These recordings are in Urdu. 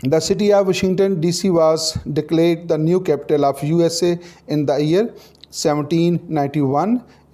The city of Washington DC was declared the new capital of USA in the year 1791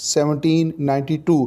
1792।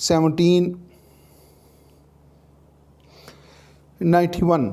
1791।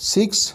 6।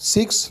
6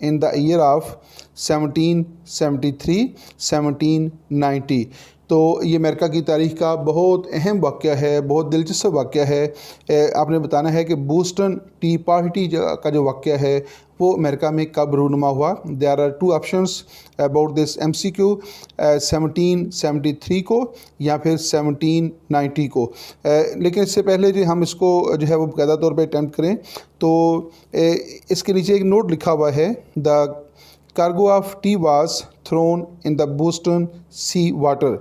in the year of 1773, 1790. تو یہ امریکہ کی تاریخ کا بہت اہم واقعہ ہے، بہت دلچسپ واقعہ ہے۔ آپ نے بتانا ہے کہ بوسٹن ٹی پارٹی کا جو واقعہ ہے وہ امریکہ میں کب رونما ہوا۔ There are two options about this MCQ، 1773 کو یا پھر 1790 کو۔ لیکن اس سے پہلے جو ہم اس کو جو ہے وہ باقاعدہ طور پہ اٹیمپٹ کریں تو اس کے نیچے ایک نوٹ لکھا ہوا ہے، دا cargo of tea was thrown in the Boston sea water۔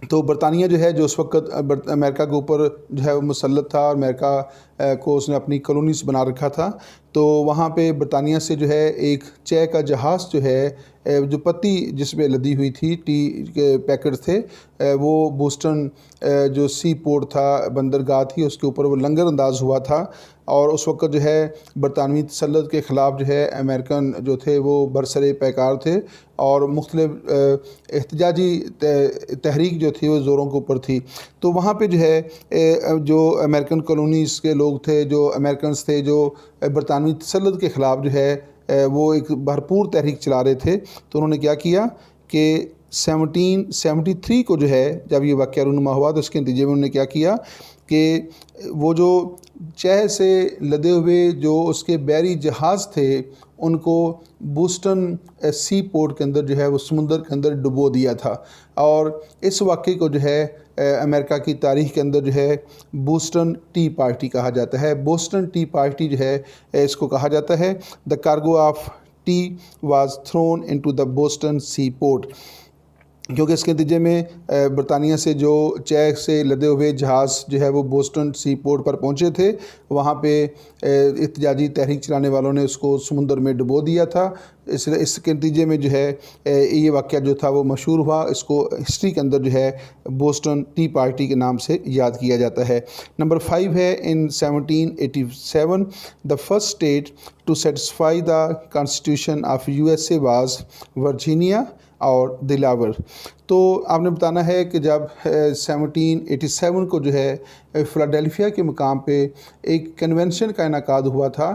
تو برطانیہ جو ہے جو اس وقت امریکہ کے اوپر جو ہے وہ مسلط تھا، اور امریکہ کو اس نے اپنی کالونیز بنا رکھا تھا، تو وہاں پہ برطانیہ سے جو ہے ایک چائے کا جہاز جو ہے جو پتی جس میں لدی ہوئی تھی، ٹی کے پیکٹ تھے، وہ بوسٹن جو سی پورٹ تھا، بندرگاہ تھی، اس کے اوپر وہ لنگر انداز ہوا تھا۔ اور اس وقت جو ہے برطانوی تسلط کے خلاف جو ہے امریکن جو تھے وہ برسر پیکار تھے، اور مختلف احتجاجی تحریک جو تھی وہ زوروں کے اوپر تھی۔ تو وہاں پہ جو ہے جو امریکن کالونیز کے لوگ تھے، جو امریکنز تھے، جو برطانوی تسلط کے خلاف جو ہے وہ ایک بھرپور تحریک چلا رہے تھے، تو انہوں نے کیا کیا کہ 1773 کو جو ہے جب یہ واقعہ رونما ہوا تو اس کے نتیجے میں انہوں نے کیا کیا کہ وہ جو چائے سے لدے ہوئے جو اس کے بحری جہاز تھے ان کو بوسٹن سی پورٹ کے اندر جو ہے وہ سمندر کے اندر ڈبو دیا تھا۔ اور اس واقعے کو جو ہے امریکہ کی تاریخ کے اندر جو ہے بوسٹن ٹی پارٹی کہا جاتا ہے۔ بوسٹن ٹی پارٹی جو ہے اس کو کہا جاتا ہے the cargo of tea was thrown into the Boston seaport, کیونکہ اس کے نتیجے میں برطانیہ سے جو چائے سے لدے ہوئے جہاز جو ہے وہ بوسٹن سی پورٹ پر پہنچے تھے، وہاں پہ احتجاجی تحریک چلانے والوں نے اس کو سمندر میں ڈبو دیا تھا۔ اس کے نتیجے میں جو ہے یہ واقعہ جو تھا وہ مشہور ہوا، اس کو ہسٹری کے اندر جو ہے بوسٹن ٹی پارٹی کے نام سے یاد کیا جاتا ہے۔ نمبر 5 ہے in 1787 the first state to satisfy the constitution of USA was Virginia اور دلاور۔ تو آپ نے بتانا ہے کہ جب 1787 کو جو ہے فلاڈیلفیا کے مقام پہ ایک کنونشن کا انعقاد ہوا تھا،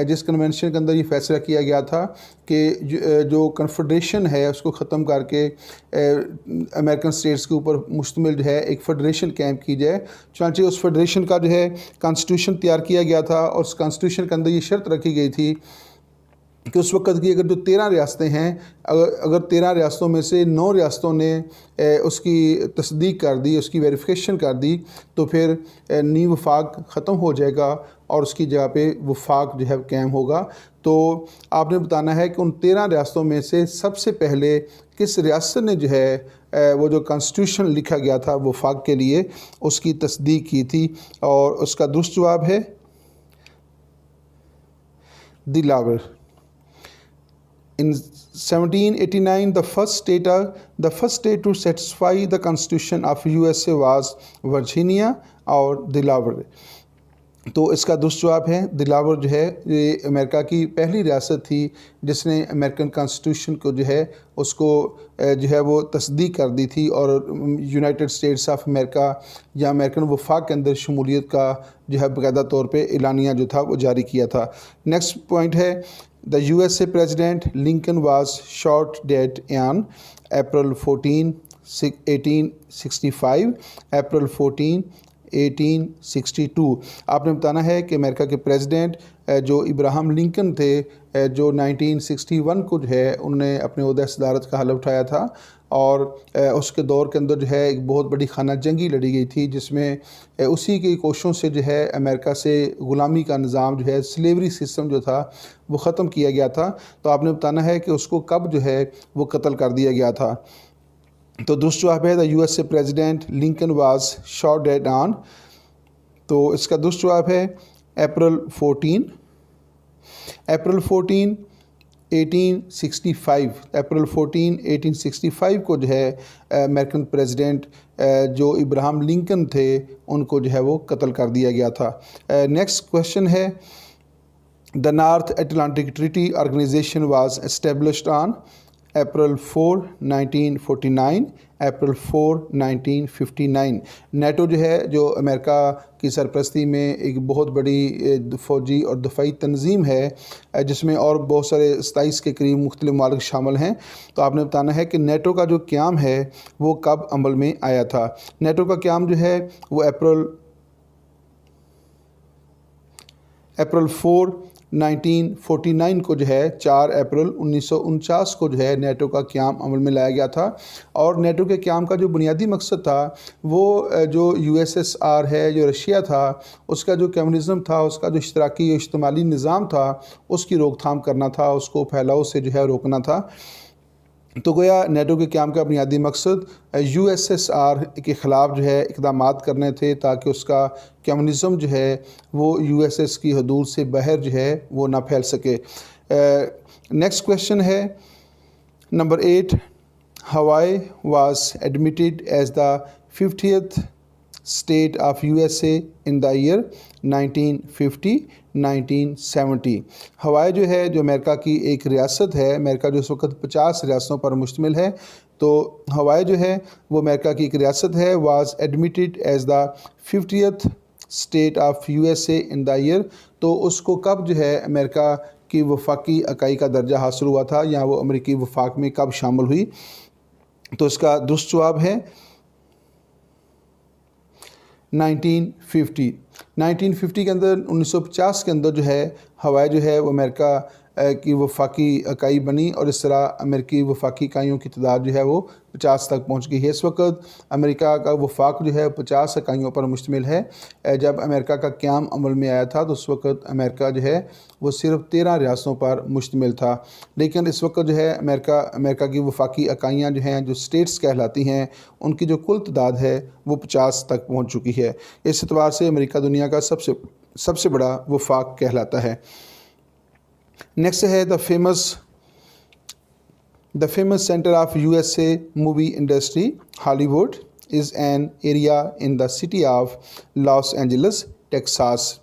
جس کنونشن کے اندر یہ فیصلہ کیا گیا تھا کہ جو کنفیڈریشن ہے اس کو ختم کر کے امریکن اسٹیٹس کے اوپر مشتمل جو ہے ایک فیڈریشن قائم کی جائے۔ چنانچہ اس فیڈریشن کا جو ہے کانسٹیٹیوشن تیار کیا گیا تھا، اور اس کانسٹیٹیوشن کے اندر یہ شرط رکھی گئی تھی کہ اس وقت کی اگر جو 13 ریاستیں ہیں، اگر 13 ریاستوں میں سے 9 ریاستوں نے اس کی تصدیق کر دی، اس کی ویریفیکیشن کر دی، تو پھر نئی وفاق ختم ہو جائے گا اور اس کی جگہ پہ وفاق جو ہے قائم ہوگا۔ تو آپ نے بتانا ہے کہ ان 13 ریاستوں میں سے سب سے پہلے کس ریاست نے جو ہے وہ جو کانسٹیٹیوشن لکھا گیا تھا وفاق کے لیے اس کی تصدیق کی تھی، اور اس کا درست جواب ہے دلاور۔ In 1789, the first state to satisfy the Constitution of USA was Virginia اور دلاور۔ تو اس کا درست جواب ہے دلاور جو ہے یہ امریکہ کی پہلی ریاست تھی جس نے امریکن کانسٹیٹیوشن کو جو ہے اس کو جو ہے وہ تصدیق کر دی تھی، اور یونائٹڈ اسٹیٹس آف امریکہ یا امریکن وفاق کے اندر شمولیت کا جو ہے باقاعدہ طور پہ اعلانیہ جو تھا وہ جاری کیا تھا۔ نیکسٹ پوائنٹ ہے The USA President Lincoln was shot dead on April 14, 1865, April 14, 1862۔ آپ نے بتانا ہے کہ امریکہ کے پریزیڈنٹ جو ابراہم لنکن تھے، جو 1961 کو جو ہے انہوں نے اپنے عہدہ صدارت کا حلف اٹھایا تھا، اور اس کے دور کے اندر جو ہے ایک بہت بڑی خانہ جنگی لڑی گئی تھی، جس میں اسی کی کوششوں سے جو ہے امریکہ سے غلامی کا نظام جو ہے سلیوری سسٹم جو تھا وہ ختم کیا گیا تھا۔ تو آپ نے بتانا ہے کہ اس کو کب جو ہے وہ قتل کر دیا گیا تھا۔ تو درست جواب ہے دا USA President Lincoln was shot dead on۔ تو اس کا درست جواب ہے April 14، April 14، 1865۔ April 14، 1865 کو جو ہے امریکن پریزیڈنٹ جو ابراہم لنکن تھے ان کو جو ہے وہ قتل کر دیا گیا تھا۔ نیکسٹ کویشچن ہے the North Atlantic Treaty Organization was established on April 4, 1949, April 4, 1959. NATO جو ہے جو امریکہ کی سرپرستی میں ایک بہت بڑی فوجی اور دفاعی تنظیم ہے جس میں اور بہت سارے 27 کے قریب مختلف ممالک شامل ہیں. تو آپ نے بتانا ہے کہ نیٹو کا جو قیام ہے وہ کب عمل میں آیا تھا. نیٹو کا قیام جو ہے وہ اپریل 4 1949 کو جو ہے 4 اپریل 1949 کو جو ہے نیٹو کا قیام عمل میں لایا گیا تھا. اور نیٹو کے قیام کا جو بنیادی مقصد تھا وہ جو USSR ہے جو رشیا تھا اس کا جو کمیونزم تھا اس کا جو اشتراکی و اشتمالی نظام تھا اس کی روک تھام کرنا تھا, اس کو پھیلاؤ سے جو ہے روکنا تھا. تو گویا نیٹو کے قیام کا بنیادی مقصد USSR کے خلاف جو ہے اقدامات کرنے تھے تاکہ اس کا کمیونزم جو ہے وہ USS کی حدود سے باہر جو ہے وہ نہ پھیل سکے. نیکسٹ کویشچن ہے نمبر 8. ہوائی was admitted as the 50th state of USA in the year 1950-1970. ہوائی جو ہے جو امریکہ کی ایک ریاست ہے, امریکہ جو اس وقت 50 ریاستوں پر مشتمل ہے, تو ہوائی جو ہے وہ امریکہ کی ایک ریاست ہے. Was admitted as the 50th state of USA in the year. تو اس کو کب جو ہے امریکہ کی وفاقی اکائی کا درجہ حاصل ہوا تھا یا وہ امریکی وفاق میں کب شامل ہوئی؟ تو اس کا درست جواب ہے 1950. 1950 کے اندر 1950 کے اندر جو ہے ہوائی جو ہے وہ امریکہ کی وفاقی اکائی بنی اور اس طرح امریکی وفاقی اکائیوں کی تعداد جو ہے وہ 50 تک پہنچ گئی ہے. اس وقت امریکہ کا وفاق جو ہے 50 اکائیوں پر مشتمل ہے. جب امریکہ کا قیام عمل میں آیا تھا تو اس وقت امریکہ جو ہے وہ صرف 13 ریاستوں پر مشتمل تھا, لیکن اس وقت جو ہے امریکہ کی وفاقی اکائیاں جو ہیں جو اسٹیٹس کہلاتی ہیں ان کی جو کل تعداد ہے وہ 50 تک پہنچ چکی ہے. اس اعتبار سے امریکہ دنیا کا سب سے بڑا وفاق کہلاتا ہے. نیکسٹ ہے the famous centre of USA movie industry Hollywood is an area in the city of Los Angeles Texas.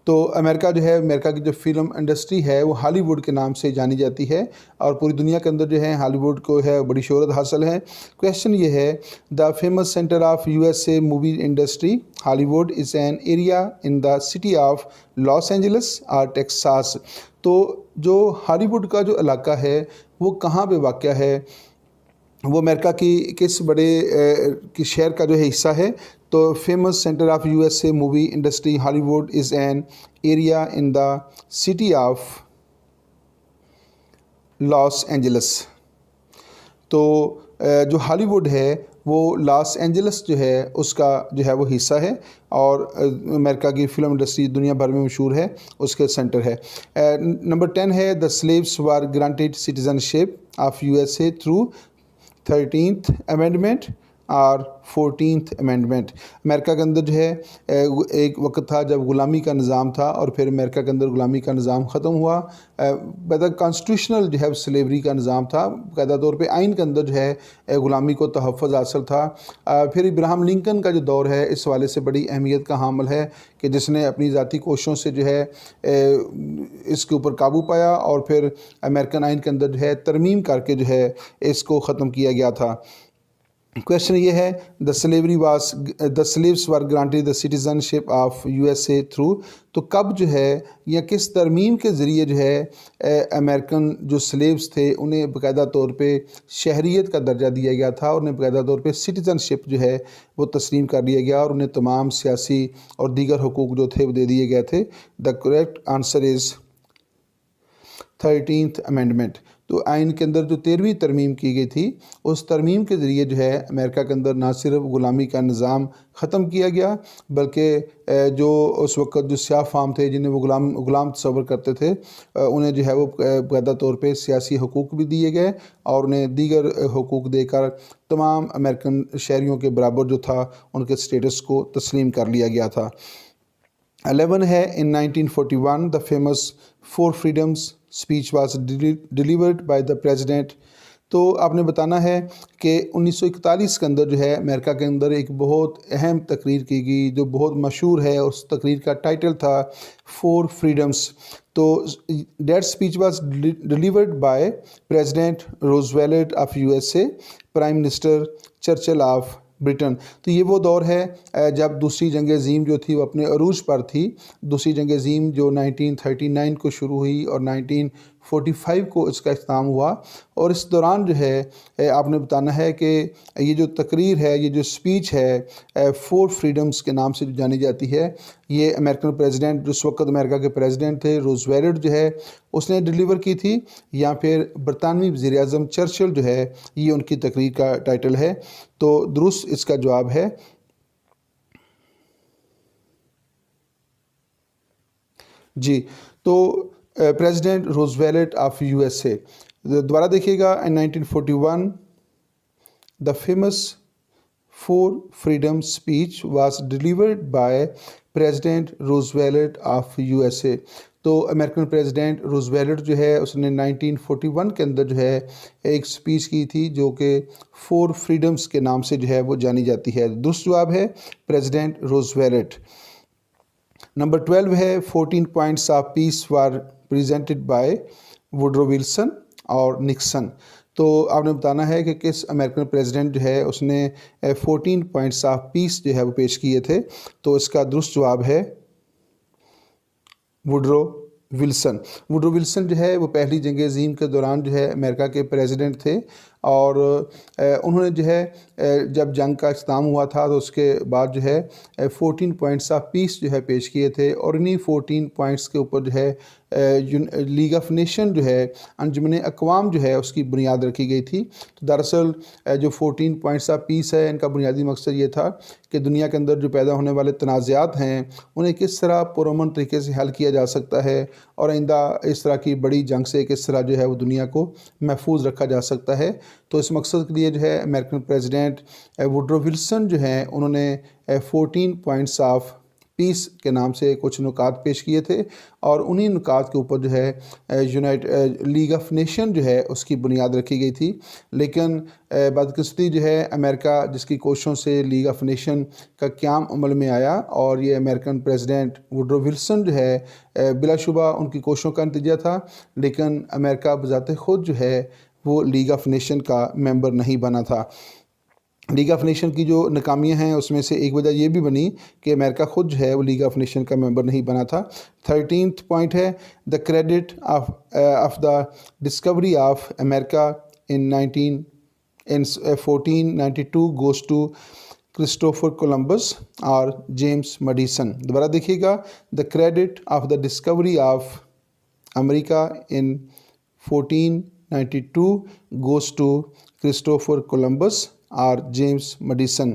تو امریکہ جو ہے امریکہ کی جو فلم انڈسٹری ہے وہ ہالی ووڈ کے نام سے جانی جاتی ہے اور پوری دنیا کے اندر جو ہے ہالی ووڈ کو ہے بڑی شہرت حاصل ہے. کویشچن یہ ہے the famous centre of USA movie industry Hollywood is an area in the city of Los Angeles اور ٹیکساس. تو جو ہالی ووڈ کا جو علاقہ ہے وہ کہاں پہ واقع ہے, وہ امریکہ کی کس بڑے کی شہر کا جو ہے حصہ ہے؟ تو famous centre of USA movie industry Hollywood is an area in the city of Los Angeles. تو جو ہالی ووڈ ہے وہ لاس اینجلس جو ہے اس کا جو ہے وہ حصہ ہے اور امریکہ کی فلم انڈسٹری دنیا بھر میں مشہور ہے, اس کے سینٹر ہے. نمبر 10 ہے the slaves were granted citizenship of USA through 13th amendment اور 14th امینڈمنٹ. امریکہ کے اندر جو ہے ایک وقت تھا جب غلامی کا نظام تھا اور پھر امریکہ کے اندر غلامی کا نظام ختم ہوا. باقاعدہ کانسٹیٹیوشنل جو ہے سلیوری کا نظام تھا, باقاعدہ طور پہ آئین کے اندر جو ہے غلامی کو تحفظ حاصل تھا. پھر ابراہم لنکن کا جو دور ہے اس حوالے سے بڑی اہمیت کا حامل ہے کہ جس نے اپنی ذاتی کوششوں سے جو ہے اس کے اوپر قابو پایا اور پھر امریکن آئین کے اندر جو ہے ترمیم کر کے جو ہے اس کو ختم کیا گیا تھا. کویشچن یہ ہے the slaves were granted the citizenship of USA through. تو کب جو ہے یا کس ترمیم کے ذریعے جو ہے امریکن جو سلیوز تھے انہیں باقاعدہ طور پہ شہریت کا درجہ دیا گیا تھا اور انہیں باقاعدہ طور پہ سٹیزن شپ جو ہے وہ تسلیم کر دیا گیا اور انہیں تمام سیاسی اور دیگر حقوق جو تھے وہ دے دیے گئے تھے؟ دا کریکٹ آنسر از 13th امینڈمنٹ. تو آئین کے اندر جو 13ویں ترمیم کی گئی تھی اس ترمیم کے ذریعے جو ہے امریکہ کے اندر نہ صرف غلامی کا نظام ختم کیا گیا بلکہ جو اس وقت جو سیاہ فام تھے جنہیں وہ غلام تصور کرتے تھے انہیں جو ہے وہ باقاعدہ طور پہ سیاسی حقوق بھی دیے گئے اور انہیں دیگر حقوق دے کر تمام امریکن شہریوں کے برابر جو تھا ان کے سٹیٹس کو تسلیم کر لیا گیا تھا. 11 ہے in 1941 the famous Four Freedoms speech was delivered by the President تو آپ نے بتانا ہے کہ 1941 کے اندر جو ہے امریکہ کے اندر ایک بہت اہم تقریر کی گئی جو بہت مشہور ہے. اس تقریر کا ٹائٹل تھا 4 فریڈمز. تو that speech was delivered by president Roosevelt of USA, prime minister Churchill of Britain. تو یہ وہ دور ہے جب دوسری جنگ عظیم جو تھی وہ اپنے عروج پر تھی. دوسری جنگ عظیم جو 1939 کو شروع ہوئی اور 1945 کو اس کا اختتام ہوا. اور اس دوران جو ہے آپ نے بتانا ہے کہ یہ جو تقریر ہے, یہ جو اسپیچ ہے 4 فریڈمز کے نام سے جو جانی جاتی ہے, یہ امریکن پریزیڈنٹ جو اس وقت امریکہ کے پریزیڈنٹ تھے روزویلٹ جو ہے اس نے ڈیلیور کی تھی, یا پھر برطانوی وزیر اعظم چرچل جو ہے, یہ ان کی تقریر کا ٹائٹل ہے. تو درست اس کا جواب ہے جی. تو پریزیڈنٹ روزویلٹ آف USA. دوبارہ دیکھیے گا, in 1941 the famous 4 freedom speech was delivered by President Roosevelt of USA. تو امریکن پریزیڈنٹ روزویلٹ جو ہے اس نے 1941 کے اندر جو ہے ایک سپیچ کی تھی جو کہ 4 فریڈمز کے نام سے جو ہے وہ جانی جاتی ہے. درست جواب ہے پریزیڈنٹ روزویلٹ. نمبر 12 ہے 14 points of peace were presented by Woodrow Wilson اور نکسن. تو آپ نے بتانا ہے کہ کس امریکن پریزیڈنٹ جو ہے اس نے 14 points of peace جو ہے وہ پیش کیے تھے. تو اس کا درست جواب ہے ووڈرو ولسن. ووڈرو ولسن جو ہے وہ پہلی جنگ عظیم کے دوران جو ہے امریکہ کے پریزیڈنٹ تھے, اور انہوں نے جو ہے جب جنگ کا اختتام ہوا تھا تو اس کے بعد جو ہے 14 points آف پیس جو ہے پیش کیے تھے, اور انہی 14 points کے اوپر جو ہے لیگ آف نیشن جو ہے انجمن اقوام جو ہے اس کی بنیاد رکھی گئی تھی. تو دراصل جو 14 points آف پیس ہے ان کا بنیادی مقصد یہ تھا کہ دنیا کے اندر جو پیدا ہونے والے تنازعات ہیں انہیں کس طرح پرامن طریقے سے حل کیا جا سکتا ہے, اور آئندہ اس طرح کی بڑی جنگ سے کس طرح جو ہے وہ دنیا کو محفوظ رکھا جا سکتا ہے. تو اس مقصد کے لیے جو ہے امریکن پریزیڈنٹ ووڈرو ولسن جو ہیں انہوں نے 14 points آف پیس کے نام سے کچھ نکات پیش کیے تھے, اور انہی نکات کے اوپر جو ہے لیگ آف نیشن جو ہے اس کی بنیاد رکھی گئی تھی. لیکن بدقسمتی جو ہے امریکہ جس کی کوششوں سے لیگ آف نیشن کا قیام عمل میں آیا, اور یہ امریکن پریزیڈنٹ ووڈرو ولسن جو ہے بلا شبہ ان کی کوششوں کا نتیجہ تھا, لیکن امریکہ بذات خود جو ہے وہ لیگ آف نیشن کا ممبر نہیں بنا تھا. لیگ آف نیشن کی جو ناکامیاں ہیں اس میں سے ایک وجہ یہ بھی بنی کہ امریکہ خود جو ہے وہ لیگ آف نیشن کا ممبر نہیں بنا تھا. 13th پوائنٹ ہے the credit of the discovery of America in 1492 goes to Christopher Columbus اور جیمس میڈیسن. دوبارہ دیکھیے گا, the credit of the discovery of America in 1492 goes to Christopher Columbus اور جیمس میڈیسن.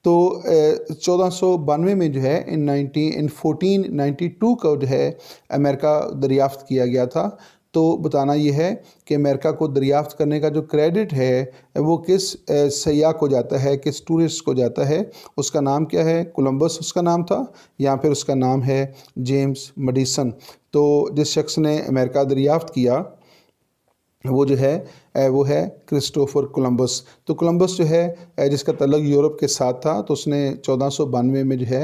تو 1492 میں جو ہے ان 1492 کو جو ہے امریکہ دریافت کیا گیا تھا. تو بتانا یہ ہے کہ امریکہ کو دریافت کرنے کا جو کریڈٹ ہے وہ کس سیاح کو جاتا ہے, کس ٹورسٹ کو جاتا ہے. اس کا نام کیا ہے؟ کولمبس اس کا نام تھا, یا پھر اس کا نام ہے جیمس میڈیسن. تو جس شخص نے امریکہ دریافت کیا وہ جو ہے وہ ہے کرسٹوفر کولمبس. تو کولمبس جو ہے جس کا تعلق یورپ کے ساتھ تھا, تو اس نے 1492 میں جو ہے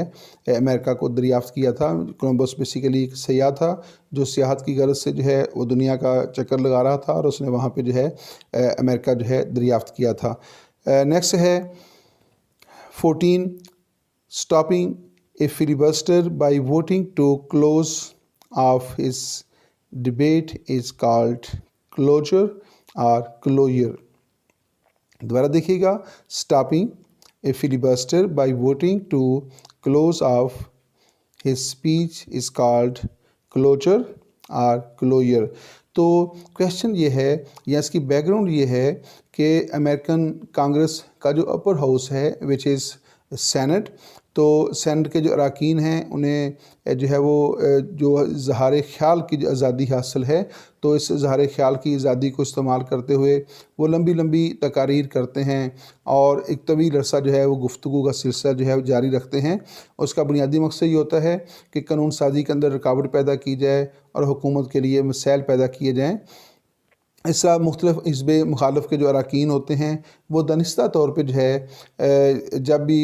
امریکہ کو دریافت کیا تھا. کولمبس بیسیکلی ایک سیاح تھا جو سیاحت کی غرض سے جو ہے وہ دنیا کا چکر لگا رہا تھا, اور اس نے وہاں پہ جو ہے امریکہ جو ہے دریافت کیا تھا. نیکسٹ ہے 14 stopping a filibuster by voting to close off his debate is called closure اور کلوئر. دوبارہ دیکھیے گا, stopping a filibuster by voting to close off his speech is called closure اور کلوئر. تو کویشچن یہ ہے یا اس کی بیک گراؤنڈ یہ ہے کہ امریکن کانگریس کا جو اپر ہاؤس ہے وچ از سینٹ, تو سینٹ کے جو اراکین ہیں انہیں جو ہے وہ جو اظہار خیال کی جو آزادی حاصل ہے, تو اس اظہار خیال کی آزادی کو استعمال کرتے ہوئے وہ لمبی لمبی تقاریر کرتے ہیں, اور ایک طویل عرصہ جو ہے وہ گفتگو کا سلسلہ جو ہے وہ جاری رکھتے ہیں. اس کا بنیادی مقصد یہ ہوتا ہے کہ قانون سازی کے اندر رکاوٹ پیدا کی جائے اور حکومت کے لیے مسائل پیدا کیے جائیں. اس طرح مختلف حزب مخالف کے جو اراکین ہوتے ہیں وہ دانستہ طور پہ جو ہے جب بھی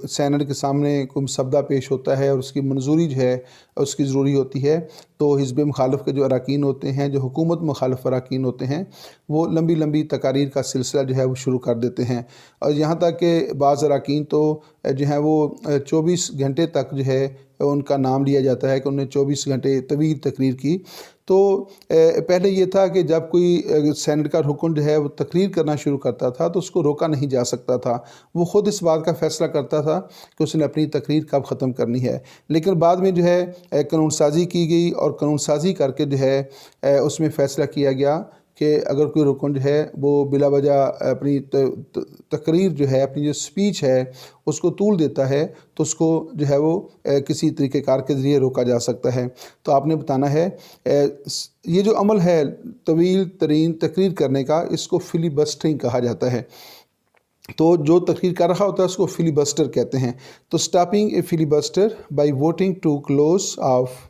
سینٹ کے سامنے کوئی مسودہ پیش ہوتا ہے اور اس کی منظوری جو ہے اس کی ضروری ہوتی ہے تو حزب مخالف کے جو اراکین ہوتے ہیں، جو حکومت مخالف اراکین ہوتے ہیں، وہ لمبی لمبی تقاریر کا سلسلہ جو ہے وہ شروع کر دیتے ہیں، اور یہاں تک کہ بعض اراکین تو جو ہیں وہ 24 گھنٹے تک جو ہے ان کا نام لیا جاتا ہے کہ انہوں نے 24 گھنٹے طویل تقریر کی۔ تو پہلے یہ تھا کہ جب کوئی سینٹ کا رکن جو ہے وہ تقریر کرنا شروع کرتا تھا تو اس کو روکا نہیں جا سکتا تھا، وہ خود اس بات کا فیصلہ کرتا تھا کہ اس نے اپنی تقریر کب ختم کرنی ہے۔ لیکن بعد میں جو ہے قانون سازی کی گئی، اور قانون سازی کر کے جو ہے اس میں فیصلہ کیا گیا کہ اگر کوئی رکن جو ہے وہ بلا وجہ اپنی تقریر جو ہے، اپنی جو سپیچ ہے اس کو طول دیتا ہے تو اس کو جو ہے وہ کسی طریقہ کار کے ذریعے روکا جا سکتا ہے۔ تو آپ نے بتانا ہے یہ جو عمل ہے طویل ترین تقریر کرنے کا، اس کو فلی بسٹرنگ کہا جاتا ہے۔ تو جو تقریر کر رہا ہوتا ہے اس کو فلی بسٹر کہتے ہیں۔ تو stopping a filibuster by voting to close off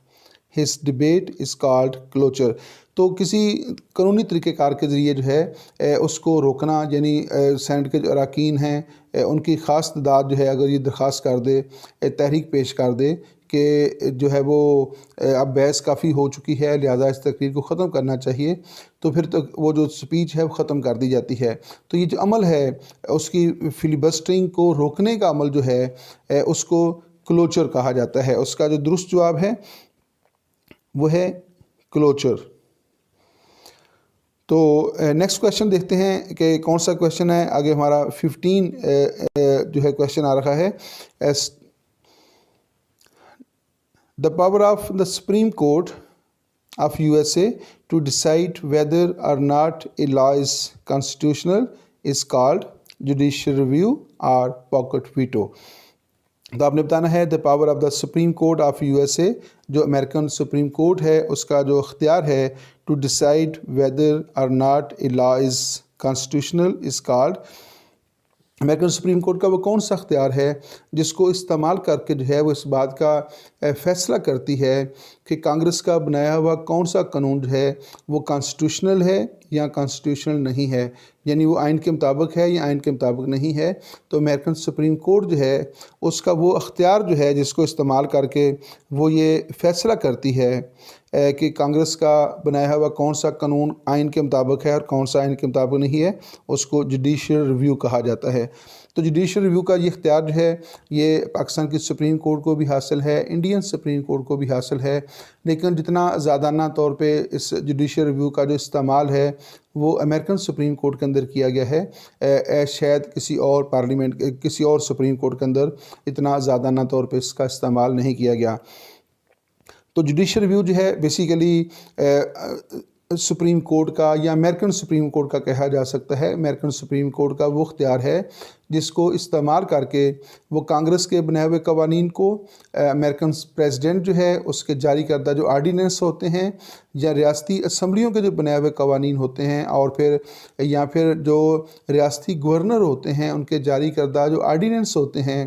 his debate is called cloture. تو کسی قانونی طریقہ کار کے ذریعے جو ہے اس کو روکنا، یعنی سینٹ کے جو اراکین ہیں ان کی خاص تعداد جو ہے اگر یہ درخواست کر دے، تحریک پیش کر دے کہ جو ہے وہ اب بحث کافی ہو چکی ہے لہذا اس تقریر کو ختم کرنا چاہیے، تو پھر تک وہ جو سپیچ ہے وہ ختم کر دی جاتی ہے۔ تو یہ جو عمل ہے اس کی فلی بسٹرنگ کو روکنے کا عمل جو ہے اس کو کلوچر کہا جاتا ہے۔ اس کا جو درست جواب ہے وہ ہے کلوچر۔ تو نیکسٹ کویشچن دیکھتے ہیں کہ کون سا کویشچن ہے۔ آگے ہمارا 15 جو ہے کویشچن آ رہا ہے، The power of the Supreme Court of USA to decide whether or not a law is constitutional is called judicial review or pocket veto۔ تو آپ نے بتانا ہے the power of the Supreme Court of USA، جو امریکن سپریم کورٹ ہے اس کا جو اختیار ہے to decide whether or not a law is constitutional is called، American supreme court کا وہ کون سا اختیار ہے جس کو استعمال کر کے جو ہے وہ اس بات کا فیصلہ کرتی ہے کہ کانگریس کا بنایا ہوا کون سا قانون جو ہے وہ کانسٹیٹیوشنل ہے یا کانسٹیٹیوشنل نہیں ہے، یعنی وہ آئین کے مطابق ہے یا آئین کے مطابق نہیں ہے۔ تو امریکن سپریم کورٹ جو ہے اس کا وہ اختیار جو ہے جس کو استعمال کر کے وہ یہ فیصلہ کرتی ہے کہ کانگریس کا بنایا ہوا کون سا قانون آئین کے مطابق ہے اور کون سا آئین کے مطابق نہیں ہے، اس کو جوڈیشل ریویو کہا جاتا ہے۔ تو جوڈیشل ریویو کا یہ اختیار جو ہے یہ پاکستان کی سپریم کورٹ کو بھی حاصل ہے، انڈین سپریم کورٹ کو بھی حاصل ہے، لیکن جتنا زیادانہ طور پہ اس جوڈیشل ریویو کا جو استعمال ہے وہ امریکن سپریم کورٹ کے اندر کیا گیا ہے، شاید کسی اور پارلیمنٹ کسی اور سپریم کورٹ کے اندر اتنا زیادانہ طور پہ اس کا استعمال نہیں کیا گیا۔ تو جوڈیشل ریویو جو ہے بیسیکلی سپریم کورٹ کا یا امریکن سپریم کورٹ کا کہا جا سکتا ہے۔ امریکن سپریم کورٹ کا وہ اختیار ہے جس کو استعمال کر کے وہ کانگریس کے بنائے ہوئے قوانین کو امریکن پریزیڈنٹ جو ہے اس کے جاری کردہ جو آرڈیننس ہوتے ہیں یا ریاستی اسمبلیوں کے جو بنائے ہوئے قوانین ہوتے ہیں اور پھر جو ریاستی گورنر ہوتے ہیں ان کے جاری کردہ جو آرڈیننس ہوتے ہیں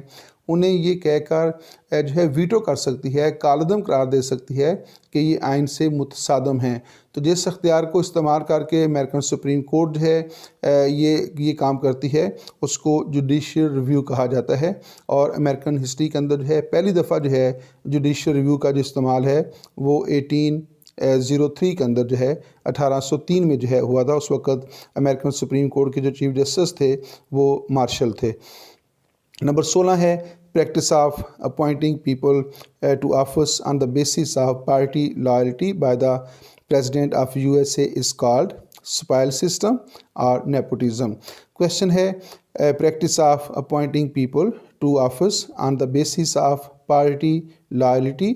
انہیں یہ کہہ کر جو ہے ویٹو کر سکتی ہے، کالعدم قرار دے سکتی ہے کہ یہ آئین سے متصادم ہیں۔ تو جس اختیار کو استعمال کر کے امریکن سپریم کورٹ جو ہے یہ کام کرتی ہے اس کو جوڈیشل ریویو کہا جاتا ہے، اور امریکن ہسٹری کے اندر جو ہے پہلی دفعہ جو ہے جوڈیشل ریویو کا جو استعمال ہے وہ 1803 کے اندر جو ہے 1803 میں جو ہے ہوا تھا۔ اس وقت امریکن سپریم کورٹ کے جو چیف جسٹس تھے وہ مارشل تھے۔ نمبر 16 ہے practice of appointing people to office on the basis of party loyalty by the President of USA is called spoil system or nepotism۔ Question ہے practice of appointing people to office on the basis of party loyalty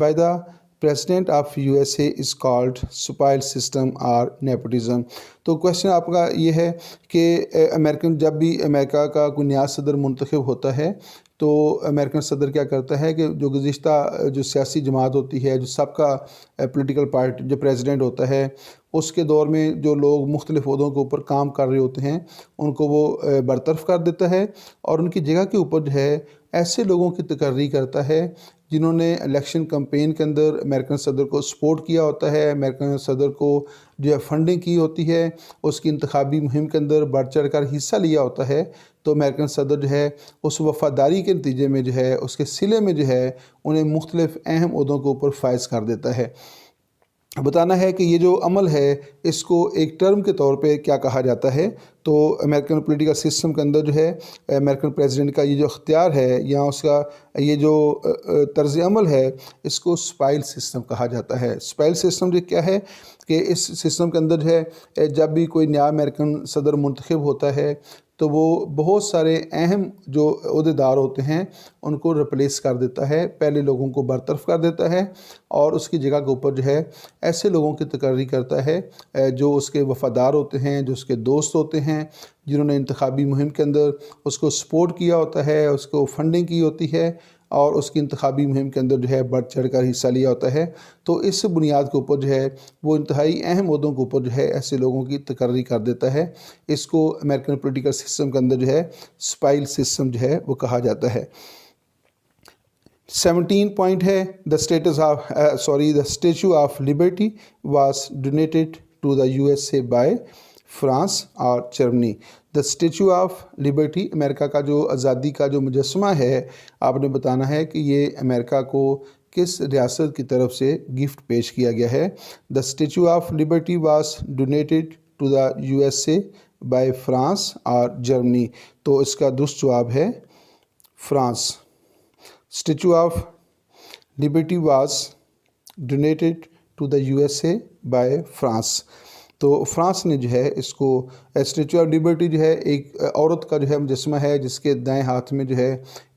by the President of USA is called spoil system or nepotism۔ تو کویشچن آپ کا یہ ہے کہ جب بھی امریکہ کا کوئی نیا صدر منتخب ہوتا ہے تو امریکن صدر کیا کرتا ہے کہ جو گزشتہ جو سیاسی جماعت ہوتی ہے، جو سب کا پولیٹیکل پارٹی جو پریزیڈنٹ ہوتا ہے اس کے دور میں جو لوگ مختلف عہدوں کے اوپر کام کر رہے ہوتے ہیں ان کو وہ برطرف کر دیتا ہے اور ان کی جگہ کے اوپر جو ہے ایسے لوگوں کی تقرری کرتا ہے جنہوں نے الیکشن کمپین کے اندر امریکن صدر کو سپورٹ کیا ہوتا ہے، امریکن صدر کو جو ہے فنڈنگ کی ہوتی ہے، اس کی انتخابی مہم کے اندر بڑھ چڑھ کر حصہ لیا ہوتا ہے، تو امریکن صدر جو ہے اس وفاداری کے نتیجے میں جو ہے اس کے صلے میں جو ہے انہیں مختلف اہم عہدوں کے اوپر فائز کر دیتا ہے۔ بتانا ہے کہ یہ جو عمل ہے اس کو ایک ٹرم کے طور پہ کیا کہا جاتا ہے، تو امریکن پولیٹیکل سسٹم کے اندر جو ہے امریکن پریزیڈنٹ کا یہ جو اختیار ہے یا اس کا یہ جو طرز عمل ہے اس کو سپائل سسٹم کہا جاتا ہے۔ سپائل سسٹم جو کیا ہے کہ اس سسٹم کے اندر جو ہے جب بھی کوئی نیا امریکن صدر منتخب ہوتا ہے تو وہ بہت سارے اہم جو عہدیدار ہوتے ہیں ان کو ریپلیس کر دیتا ہے، پہلے لوگوں کو برطرف کر دیتا ہے اور اس کی جگہ کے اوپر جو ہے ایسے لوگوں کی تقرری کرتا ہے جو اس کے وفادار ہوتے ہیں، جو اس کے دوست ہوتے ہیں، جنہوں نے انتخابی مہم کے اندر اس کو سپورٹ کیا ہوتا ہے، اس کو فنڈنگ کی ہوتی ہے اور اس کی انتخابی مہم کے اندر جو ہے بڑھ چڑھ کر حصہ لیا ہوتا ہے۔ تو اس بنیاد کے اوپر جو ہے وہ انتہائی اہم عہدوں کے اوپر جو ہے ایسے لوگوں کی تقرری کر دیتا ہے۔ اس کو امریکن پولیٹیکل سسٹم کے اندر جو ہے سپائل سسٹم جو ہے وہ کہا جاتا ہے۔ 17 پوائنٹ ہے the statue of Liberty was donated to the USA by France اور Germany. The statue of Liberty امریکہ کا جو آزادی کا جو مجسمہ ہے، آپ نے بتانا ہے کہ یہ امریکہ کو کس ریاست کی طرف سے گفٹ پیش کیا گیا ہے۔ The statue of Liberty was donated to the USA by France اور جرمنی، تو اس کا درست جواب ہے France. Statue of Liberty was donated to the USA by France, تو فرانس نے جو ہے اس کو اسٹیچو آف لبرٹی جو ہے ایک عورت کا جو ہے مجسمہ ہے جس کے دائیں ہاتھ میں جو ہے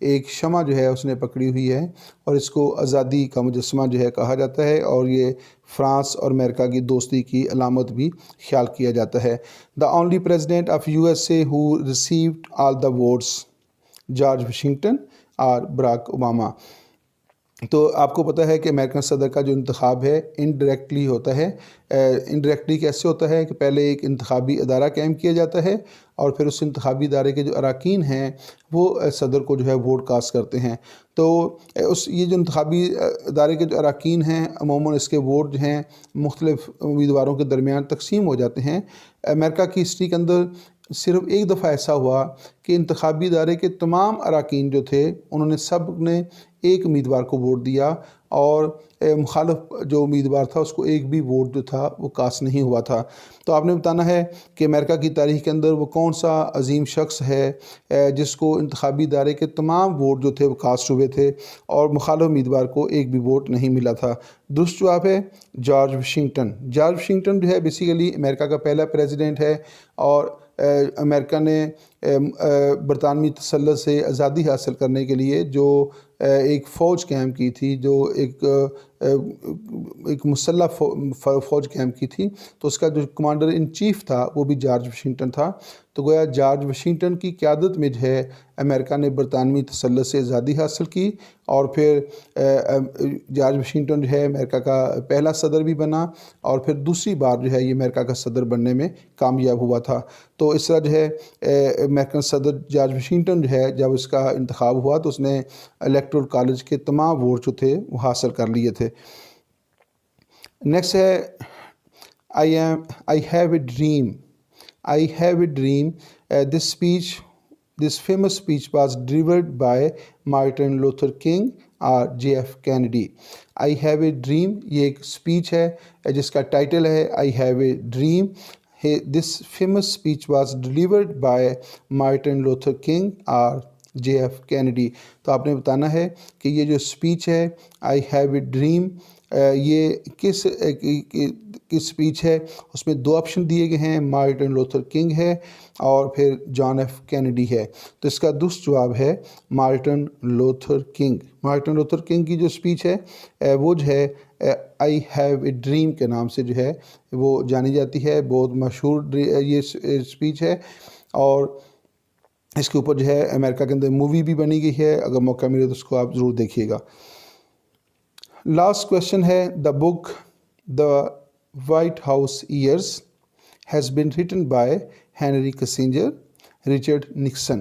ایک شمع جو ہے اس نے پکڑی ہوئی ہے اور اس کو آزادی کا مجسمہ جو ہے کہا جاتا ہے اور یہ فرانس اور امریکہ کی دوستی کی علامت بھی خیال کیا جاتا ہے۔ The only president of USA who received all the votes، George Washington اور براک اوباما۔ تو آپ کو پتہ ہے کہ امریکن صدر کا جو انتخاب ہے انڈائریکٹلی ہوتا ہے۔ انڈائریکٹلی کیسے ہوتا ہے کہ پہلے ایک انتخابی ادارہ قائم کیا جاتا ہے اور پھر اس انتخابی ادارے کے جو اراکین ہیں وہ صدر کو جو ہے ووٹ کاسٹ کرتے ہیں، تو یہ جو انتخابی ادارے کے جو اراکین ہیں عموماً اس کے ووٹ جو ہیں مختلف امیدواروں کے درمیان تقسیم ہو جاتے ہیں۔ امریکہ کی ہسٹری کے اندر صرف ایک دفعہ ایسا ہوا کہ انتخابی ادارے کے تمام اراکین جو تھے انہوں نے سب نے ایک امیدوار کو ووٹ دیا اور مخالف جو امیدوار تھا اس کو ایک بھی ووٹ جو تھا وہ کاسٹ نہیں ہوا تھا۔ تو آپ نے بتانا ہے کہ امریکہ کی تاریخ کے اندر وہ کون سا عظیم شخص ہے جس کو انتخابی ادارے کے تمام ووٹ جو تھے وہ کاسٹ ہوئے تھے اور مخالف امیدوار کو ایک بھی ووٹ نہیں ملا تھا۔ درست جواب ہے جارج واشنگٹن۔ جارج واشنگٹن جو ہے بیسیکلی امریکہ کا پہلا پریزیڈنٹ ہے اور امریکہ نے برطانوی تسلط سے آزادی حاصل کرنے کے لیے جو ایک فوج قائم کی تھی، جو ایک مسلح فوج قائم کی تھی، تو اس کا جو کمانڈر ان چیف تھا وہ بھی جارج واشنگٹن تھا۔ تو گویا جارج واشنگٹن کی قیادت میں جو ہے امریکہ نے برطانوی تسلط سے آزادی حاصل کی اور پھر جارج واشنگٹن جو ہے امریکہ کا پہلا صدر بھی بنا اور پھر دوسری بار جو ہے یہ امریکہ کا صدر بننے میں کامیاب ہوا تھا۔ تو اس طرح جو ہے امریکن صدر جارج واشنگٹن جو ہے جب اس کا انتخاب ہوا تو اس نے الیکٹورل کالج کے تمام ووٹ جو تھے وہ حاصل کر لیے تھے۔ نیکسٹ ہے I have a dream. I have a dream. This famous speech was delivered by Martin Luther King اور JF Kennedy. I have a dream یہ ایک اسپیچ ہے جس کا ٹائٹل ہے I have a dream. This famous speech was delivered by Martin Luther King اور JF Kennedy. تو آپ نے بتانا ہے کہ یہ جو اسپیچ ہے I have a dream یہ کس اسپیچ ہے، اس میں دو آپشن دیے گئے ہیں، مارٹن لوتھر کنگ ہے اور پھر جان ایف کینیڈی ہے، تو اس کا درست جواب ہے Martin Luther king. Martin Luther king کی جو اسپیچ ہے وہ جو ہے آئی ہیو اے ڈریم کے نام سے جو ہے وہ جانی جاتی ہے، بہت مشہور یہ اسپیچ ہے اور اس کے اوپر جو ہے امریکہ کے اندر مووی بھی بنی گئی ہے، اگر موقع ملے تو اس کو آپ ضرور دیکھیے گا۔ لاسٹ کویشچن ہے the book the White House years has been written by Henry Kissinger, Richard Nixon.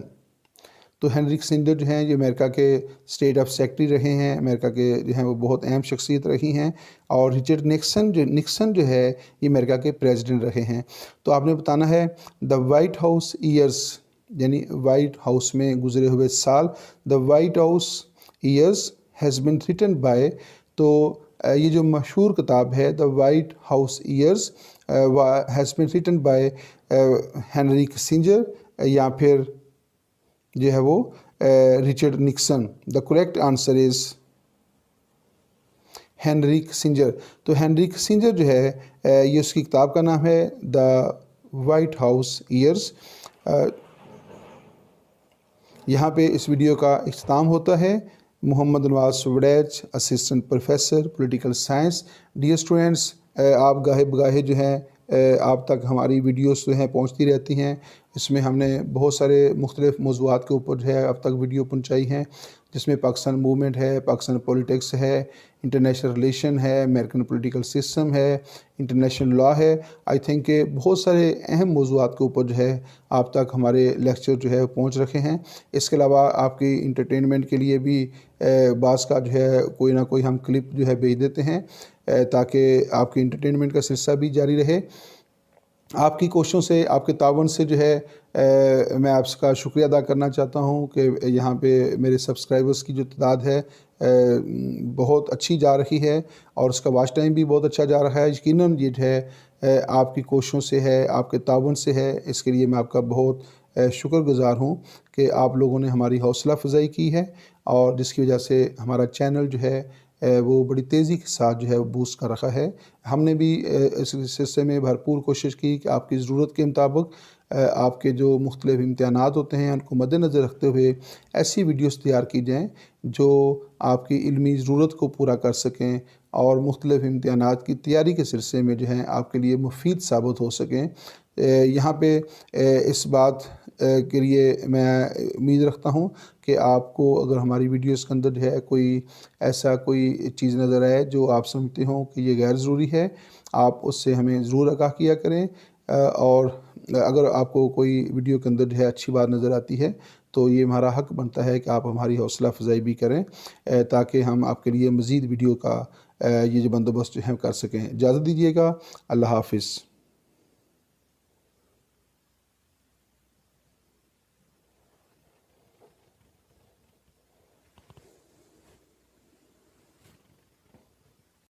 تو ہنری کسنجر جو ہیں یہ امریکہ کے اسٹیٹ آف سیکرٹری رہے ہیں، امریکہ کے جو ہیں وہ بہت اہم شخصیت رہی ہیں، اور رچرڈ نکسن جو ہے یہ امریکہ کے پریزیڈنٹ رہے ہیں۔ تو آپ نے بتانا ہے دا وائٹ ہاؤس ایئرس، یعنی وائٹ ہاؤس میں گزرے ہوئے سال، the White House years has been written by, تو یہ جو مشہور کتاب ہے the White House years has been written by Henry Kissinger, یا پھر جو ہے وہ Richard Nixon. The correct answer is Henry Kissinger. تو ہنری کسنجر جو ہے یہ اس کی کتاب کا نام ہے دا وائٹ ہاؤس ایئرس۔ یہاں پہ اس ویڈیو کا اختتام ہوتا ہے۔ Muhammad Nawaz Waraich, assistant professor political science. Dear students, آپ گاہے بگاہے جو ہیں آپ تک ہماری ویڈیوز جو ہیں پہنچتی رہتی ہیں۔ اس میں ہم نے بہت سارے مختلف موضوعات کے اوپر جو ہے اب تک ویڈیو پہنچائی ہیں، جس میں پاکستان موومنٹ ہے، پاکستان پولیٹکس ہے، انٹرنیشنل ریلیشن ہے، امریکن پولیٹیکل سسٹم ہے، انٹرنیشنل لا ہے۔ آئی تھنک کہ بہت سارے اہم موضوعات کے اوپر جو ہے آپ تک ہمارے لیکچر جو ہے پہنچ رکھے ہیں۔ اس کے علاوہ آپ کی انٹرٹینمنٹ کے لیے بھی بعض کا جو ہے کوئی نہ کوئی ہم کلپ جو ہے بھیج دیتے ہیں تاکہ آپ کی انٹرٹینمنٹ کا سلسلہ بھی جاری رہے۔ آپ کی کوششوں سے، آپ کے تعاون سے جو ہے میں آپ کا شکریہ ادا کرنا چاہتا ہوں کہ یہاں پہ میرے سبسکرائبرز کی جو تعداد ہے بہت اچھی جا رہی ہے، اور اس کا واچ ٹائم بھی بہت اچھا جا رہا ہے۔ یقیناً یہ جو ہے آپ کی کوششوں سے ہے، آپ کے تعاون سے ہے۔ اس کے لیے میں آپ کا بہت شکر گزار ہوں کہ آپ لوگوں نے ہماری حوصلہ افزائی کی ہے، اور جس کی وجہ سے ہمارا چینل جو ہے وہ بڑی تیزی کے ساتھ جو ہے وہ بوسٹ کر رہا ہے۔ ہم نے بھی اس سلسلے میں بھرپور کوشش کی کہ آپ کی ضرورت کے مطابق آپ کے جو مختلف امتحانات ہوتے ہیں ان کو مد نظر رکھتے ہوئے ایسی ویڈیوز تیار کی جائیں جو آپ کی علمی ضرورت کو پورا کر سکیں، اور مختلف امتحانات کی تیاری کے سلسلے میں جو ہیں آپ کے لیے مفید ثابت ہو سکیں۔ یہاں پہ اس بات کے لیے میں امید رکھتا ہوں کہ آپ کو اگر ہماری ویڈیوز کے اندر جو ہے کوئی چیز نظر آئے جو آپ سمجھتے ہوں کہ یہ غیر ضروری ہے، آپ اس سے ہمیں ضرور آگاہ کیا کریں، اور اگر آپ کو کوئی ویڈیو کے اندر جو ہے اچھی بات نظر آتی ہے تو یہ ہمارا حق بنتا ہے کہ آپ ہماری حوصلہ افزائی بھی کریں تاکہ ہم آپ کے لیے مزید ویڈیو کا یہ جو بندوبست جو ہے کر سکیں۔ اجازت دیجیے گا، اللہ حافظ۔